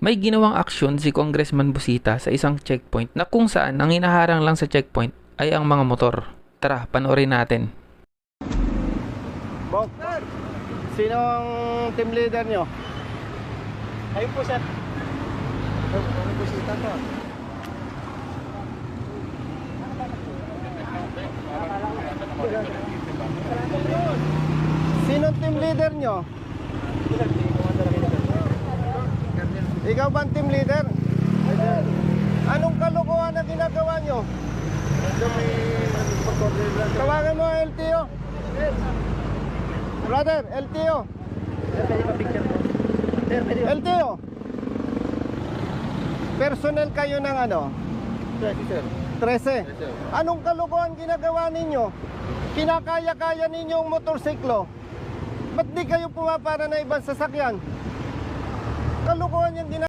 May ginawang aksyon si Congressman Busita sa isang checkpoint na kung saan ang hinaharang lang sa checkpoint ay ang mga motor. Tara, panoorin natin. Bok, sino ang team leader nyo? Ayun po, sir. Ayun po, sita to. Sino ang team leader nyo? Ikaw ba ang team leader? Anong kalokohan na ginagawa nyo? Tawagan mo ang LTO. Brother, LTO. LTO. Personnel kayo ng ano? 13. Anong kalokohan ginagawa ninyo? Kinakaya-kaya ninyo ang motorsiklo. Ba't di kayo pumapara na ibang sasakyan? Kalokohan yung ginagawa.